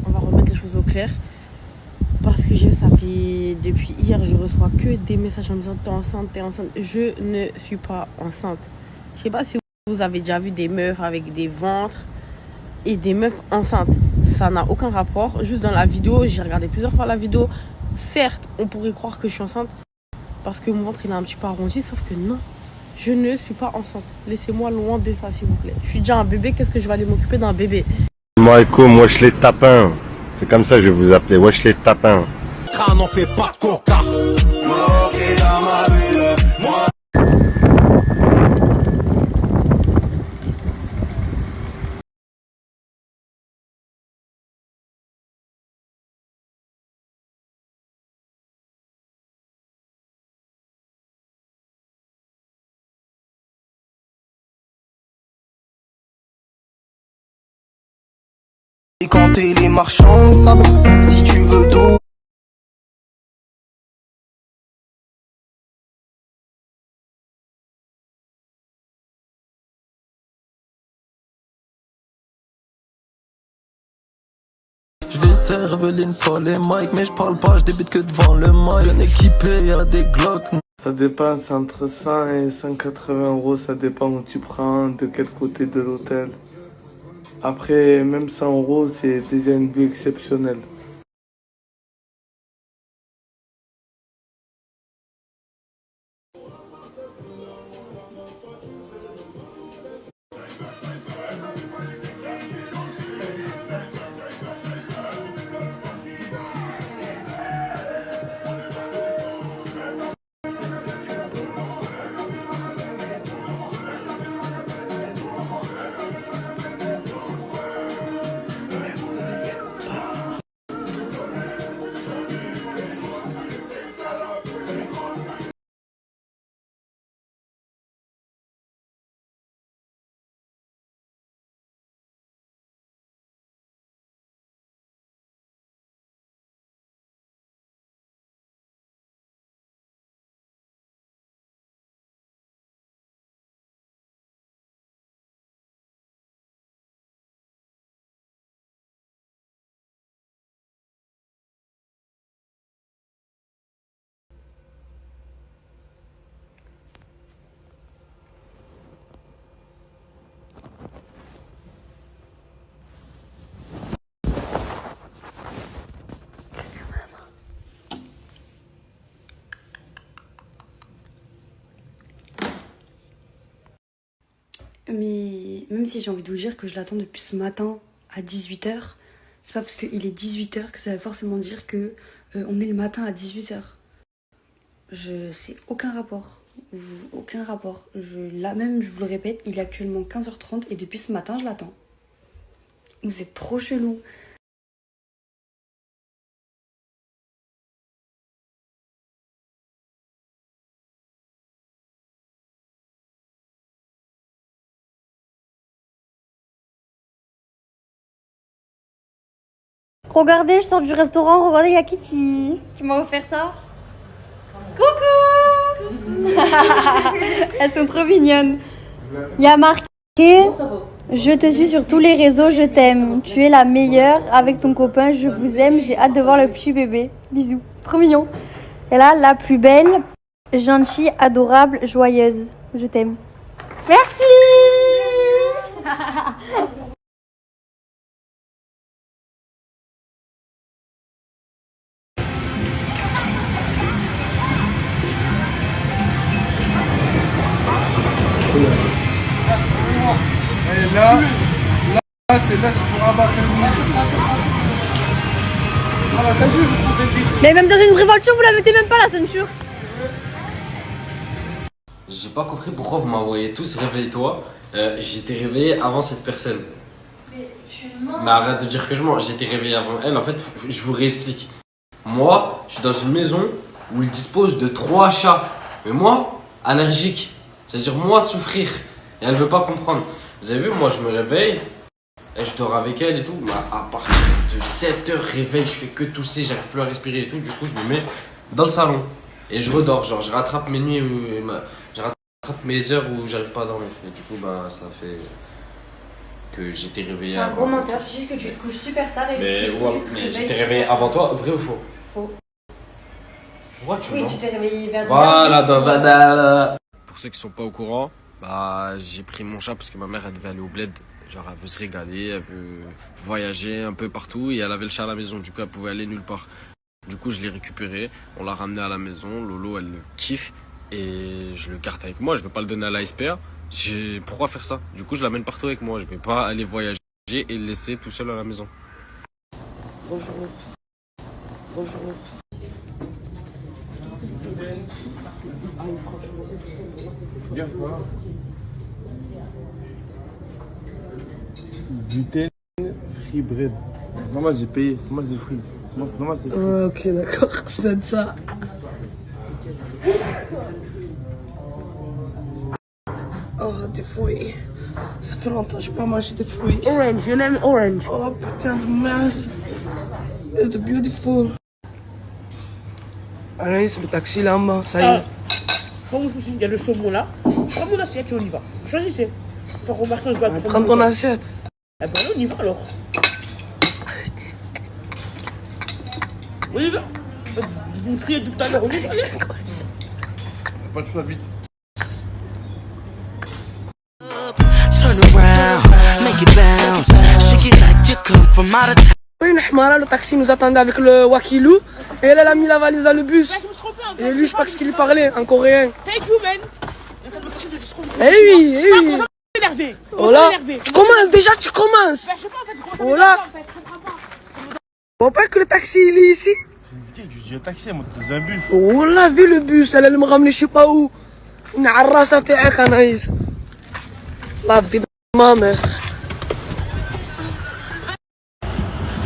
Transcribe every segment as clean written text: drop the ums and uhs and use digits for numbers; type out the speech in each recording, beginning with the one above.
On va remettre les choses au clair. Parce que ça fait depuis hier, je reçois que des messages en me disant t'es enceinte, t'es enceinte. Je ne suis pas enceinte. Je sais pas si vous avez déjà vu des meufs avec des ventres et des meufs enceintes. Ça n'a aucun rapport. Juste dans la vidéo, j'ai regardé plusieurs fois la vidéo. Certes, on pourrait croire que je suis enceinte parce que mon ventre il est un petit peu arrondi, sauf que non, je ne suis pas enceinte. Laissez-moi loin de ça, s'il vous plaît. Je suis déjà un bébé, qu'est-ce que je vais aller m'occuper d'un bébé? Alaikum, wesh les tapins. C'est comme ça que je vais vous appeler, wesh les tapins. N'en fais pas coca. Et quand t'es les marchands de sable, si tu veux d'eau. Je vais cerveler une fois les mics, mais je parle pas, je débite que devant le mic. Bien équipé, y'a des glocks. Ça dépense entre 100 et 180 €, ça dépend où tu prends, de quel côté de l'hôtel. Après, même 100 €, c'est déjà une vie exceptionnelle. Mais même si j'ai envie de vous dire que je l'attends depuis ce matin à 18 h, c'est pas parce qu'il est 18 h que ça veut forcément dire que on est le matin à 18 h. C'est aucun rapport. Aucun rapport. Là même, je vous le répète, il est actuellement 15 h 30 et depuis ce matin, je l'attends. Vous êtes trop chelou. Regardez, je sors du restaurant, regardez, il y a qui m'a offert ça. Coucou. Elles sont trop mignonnes. Il y a marqué « Je te suis sur tous les réseaux, je t'aime. Tu es la meilleure. Avec ton copain, je vous aime. J'ai hâte de voir le petit bébé. Bisous. » C'est trop mignon. Et là, la plus belle, gentille, adorable, joyeuse. Je t'aime. Merci. Et là, c'est pour abattre le Ah, la ceinture. Mais même dans une vraie voiture, vous la mettez même pas la ceinture. J'ai pas compris pourquoi vous m'envoyez tous réveille-toi. J'étais réveillé avant cette personne. Mais tu mens. Mais arrête de dire que je mens, j'étais réveillé avant elle. En fait, je vous réexplique. Moi, je suis dans une maison où il dispose de 3 chats. Mais moi, allergique. C'est-à-dire moi, souffrir. Et elle veut pas comprendre. Vous avez vu, moi, je me réveille. Et je dors avec elle et tout. Mais à partir de 7h, réveil, je fais que tousser, j'arrive plus à respirer et tout. Du coup, je me mets dans le salon. Et je redors. Genre, je rattrape mes nuits, je rattrape mes heures où j'arrive pas à dormir. Et du coup, bah, ça fait que j'étais réveillé. C'est un gros menteur, c'est juste que tu te couches super tard et Mais, du coup, ouais, tu te mais réveilles j'étais super réveillé tard. avant toi, vrai ou faux? Faux. Pourquoi tu Oui, mens? tu t'es réveillé vers 10h. Voilà, voilà. Pour ceux qui sont pas au courant, bah, j'ai pris mon chat parce que ma mère elle devait aller au bled. Genre elle veut se régaler, elle veut voyager un peu partout et elle avait le chat à la maison. Du coup elle pouvait aller nulle part. Du coup je l'ai récupéré, on l'a ramené à la maison. Lolo elle le kiffe et je le garde avec moi. Je veux pas le donner à la SPA. Pourquoi faire ça? Du coup je l'amène partout avec moi. Je vais pas aller voyager et le laisser tout seul à la maison. Bonjour. Bonjour. Gluten free bread. C'est normal, j'ai payé. C'est normal, c'est free. C'est normal, c'est free. Ouais, ok, d'accord. Je donne ça. Oh, des fruits. Ça fait longtemps que je n'ai pas mangé des fruits. Orange, you name orange. Oh putain de merde. It's beautiful. Anaïs, le taxi là en bas, ça y est. Pas mon souci, il y a le saumon là. Je prends mon assiette et on y va. Choisissez. Faut remarquer, on se bat. Prends ton assiette. Eh ben là, on y va alors. On y va. Vous me criez tout à l'heure, on y va, allez. Pas de choix, vite. Turn around, make it bounce. Shake it like you come from out of town. Une Hmara, le taxi nous attendait avec le Wakilou. Et elle a mis la valise dans le bus. Et lui, je sais pas ce qu'il lui parlait en coréen. Thank you, man. Eh oui, eh oui. Énervé. Oh là, tu commences déjà, tu commences. Je sais pas en fait, je commence à Oh là. m'énerver, en fait, je comprends pas. Faut pas que le taxi il est ici. C'est une skate, je dis un taxi, moi, dans un bus. Oh là, vu le bus, elle allait me ramener je sais pas où. Une arrasa t'es Anaïs. La vie de ma mère.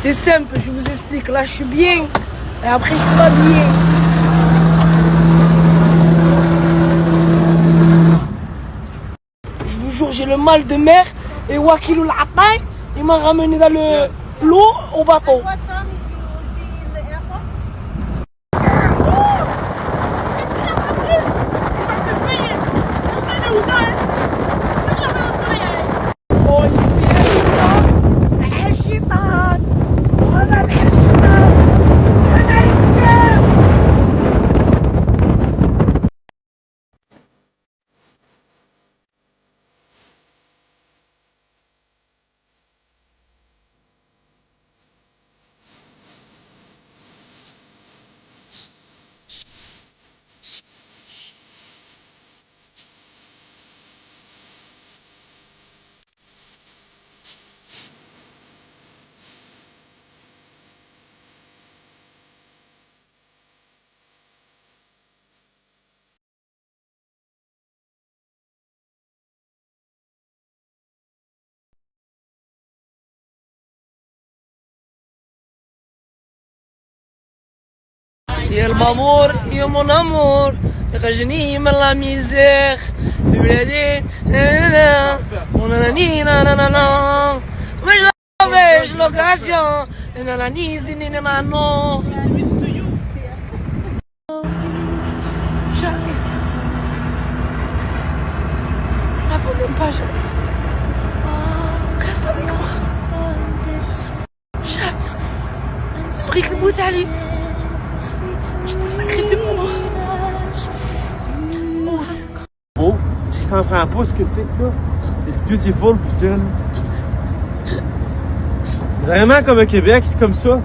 C'est simple, je vous explique. Là, je suis bien. Et après, je suis pas bien. Je vous jure, j'ai le mal de mer. Et Wakilou l'Atay, il m'a ramené dans l'eau au bateau. يا المامور يا mon amour يخرجني من لا ميزير في بلادي ونانانينا مش لافيش لوكاسيون نانانيز دي نانانو jamais rappelle même pas jamais reste avec moi Chat prie que le bout d'aller je t'ai sacrifié pour moi. Oh, tu comprends pas ce que c'est que ça? It's beautiful, putain. Vraiment comme au Québec, c'est comme ça.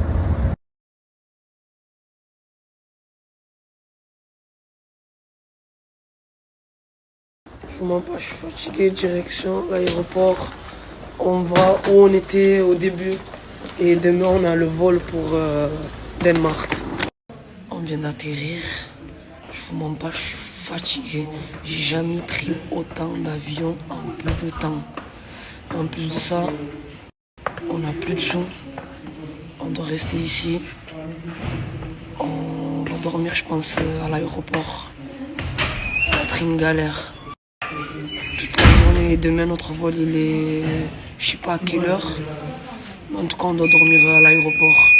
Je m'en pas, je suis fatigué, direction l'aéroport. On va où on était au début. Et demain on a le vol pour Danemark. On vient d'atterrir. Je vous mens pas, je suis fatigué. J'ai jamais pris autant d'avions en peu de temps. En plus de ça, on n'a plus de sous. On doit rester ici. On va dormir, je pense, à l'aéroport. Ça va être une galère. Toute la journée. Demain, notre vol, il est... Je sais pas à quelle heure. Mais en tout cas, on doit dormir à l'aéroport.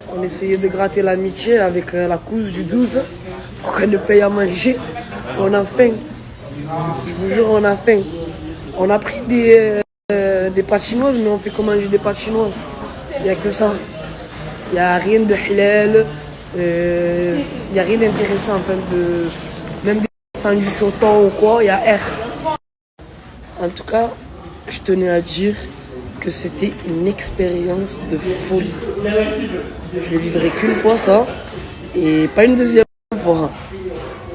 On essayait de gratter l'amitié avec la cousine du 12 pour qu'elle nous paye à manger. On a faim. Je vous jure, on a faim. On a pris des pâtes chinoises, mais on fait comment manger des pâtes chinoises. Il n'y a que ça. Il n'y a rien de halal. Il n'y a rien d'intéressant en fait. Même des sandwichs au thon ou quoi, il y a R. En tout cas, je tenais à dire que c'était une expérience de folie. Je ne vivrai qu'une fois ça, et pas une deuxième fois.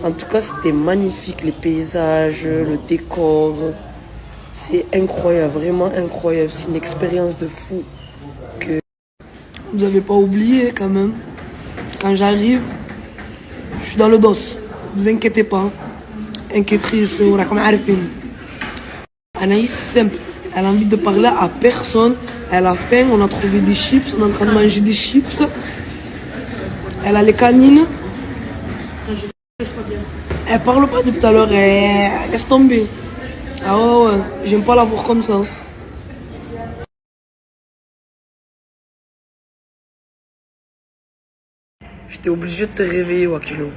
En tout cas, c'était magnifique, les paysages, le décor. C'est incroyable, vraiment incroyable. C'est une expérience de fou. Que vous n'avez pas oublié quand même. Quand j'arrive, je suis dans le dos. Vous inquiétez pas. Inquiétrice, Anaïs, c'est simple. Elle a envie de parler à personne. Elle a faim, on a trouvé des chips, on est en train de manger des chips. Elle a les canines. Elle parle pas depuis tout à l'heure, elle laisse tomber. Ah ouais, j'aime pas la voir comme ça. J'étais obligé de te réveiller, Wakilo.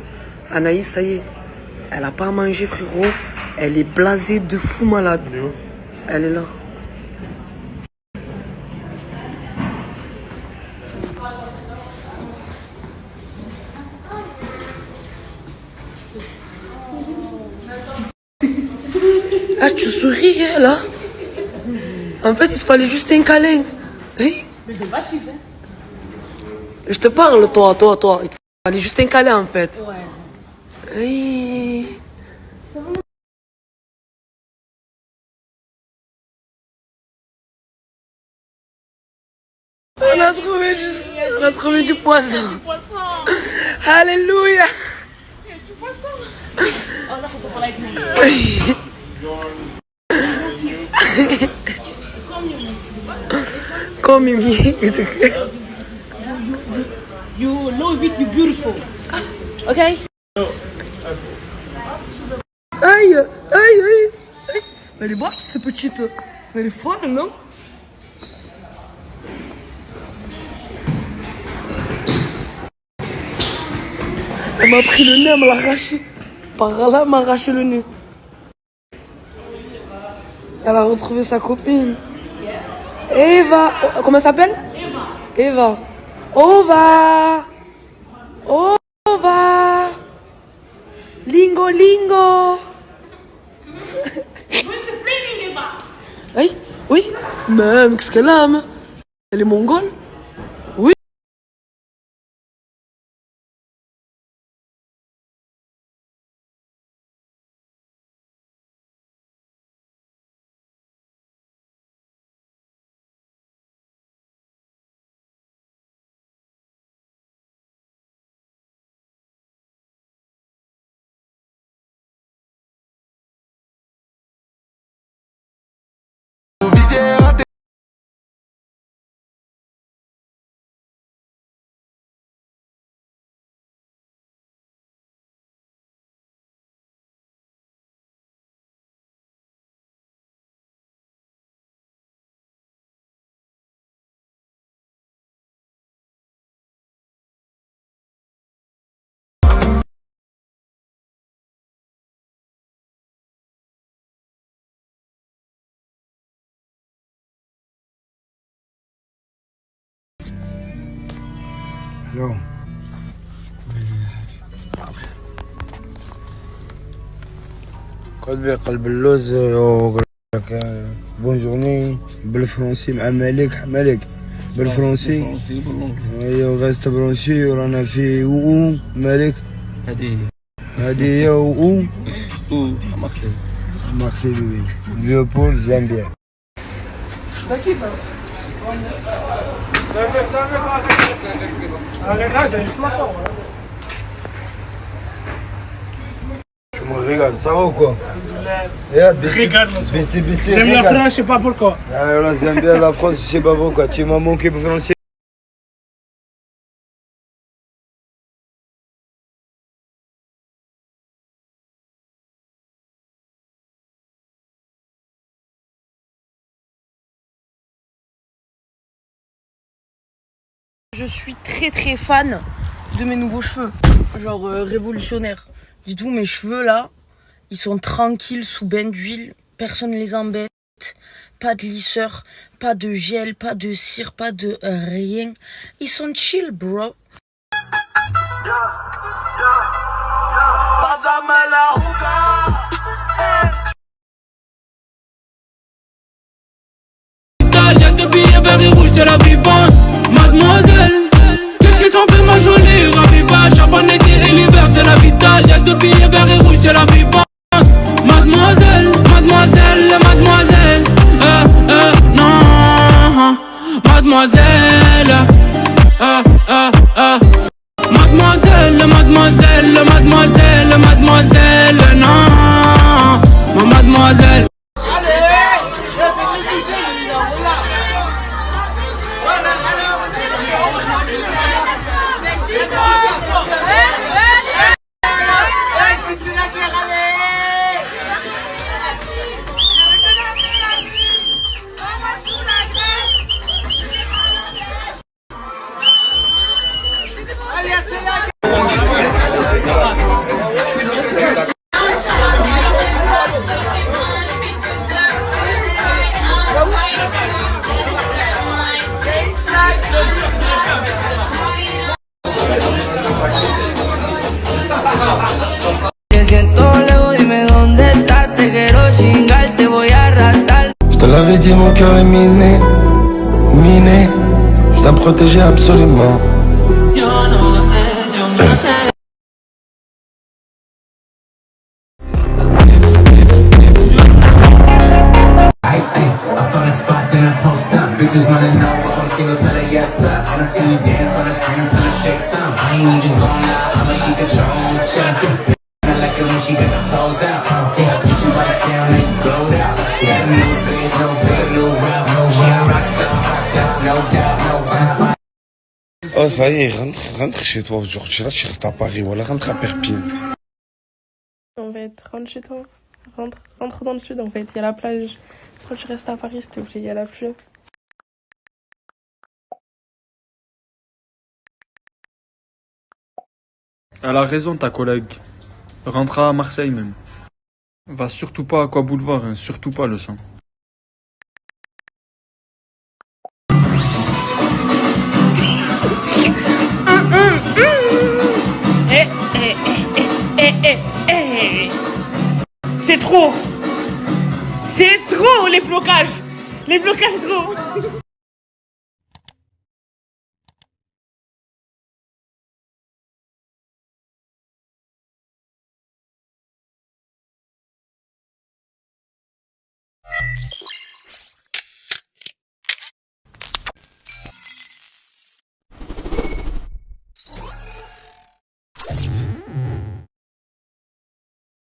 Anaïs, ça y est, elle a pas à manger, frérot. Elle est blasée de fou malade. Elle est là. Ah, tu souris, là? En fait, il te fallait juste un câlin. Hey. Je te parle, toi. Il te fallait juste un câlin, en fait. Ouais. Hey. On a trouvé du poisson. Alléluia. Du poisson. Oh là, faut pas parler avec moi. Comme Mimi. You love it, you beautiful. Okay? Aïe. Elle est bonne, cette petite. Elle est folle, non? Elle m'a pris le nez, elle m'a arraché. Par là, elle m'a arraché le nez. Elle a retrouvé sa copine. Eva. Oh, comment elle s'appelle? Eva. Ova. Lingo. Oui. Mais qu'est-ce qu'elle a, mais? Elle est mongole? Oui. Alors, قلب اللوز بونجورني بالفرنسي مع مالك بالفرنسي ايوا غاز برونسي ورانا في مالك هذه هي ماكسي بيبي فيو بول زامبيا C'est qui ça? Tu me régales, ça va ou quoi? Régale, j'aime la France, je sais pas pourquoi. Ah, voilà, j'aime bien la France, je sais pas pourquoi. Tu m'as manqué pour français. Je suis très fan de mes nouveaux cheveux, genre révolutionnaires. Dites-vous, mes cheveux là, ils sont tranquilles sous bain d'huile, personne ne les embête, pas de lisseur, pas de gel, pas de cire, pas de rien. Ils sont chill, bro. C'est la vivance, mademoiselle. Qu'est-ce que t'en fais ma jolie Raviva, charbon été et l'hiver c'est la vitale. Y'a deux billets verts et rouges c'est la vivance. Mademoiselle, mademoiselle, mademoiselle. Non, mademoiselle. Mademoiselle, mademoiselle, mademoiselle, mademoiselle. Non, ma mademoiselle. Je te l'avais dit, mon cœur est miné, miné. Je dois me protéger absolument. Bitches wanna know if I'm single, tell her yes sir. Wanna see you dance on the gram, tell her shake some. I ain't even gon' lie, I'ma keep control. Check. I like it when she got the toes out. Take her bitch and bites down and you blow it out. Got a new dreams, no big, new route. No, she a rockstar, no doubt, no gunfight. Oh, ça y est, rentre chez toi aujourd'hui. Là, tu restes à Paris, voilà, rentre à Perpignan. En fait, rentre chez toi. Rentre dans le sud, en fait. Il y a la plage. Quand tu restes à Paris, s'il te plaît, il y a la pluie. Elle a raison, ta collègue. Rentrera à Marseille même. Va surtout pas à Aqua Boulevard, hein, surtout pas le sang. C'est trop! C'est trop les blocages! Les blocages, c'est trop!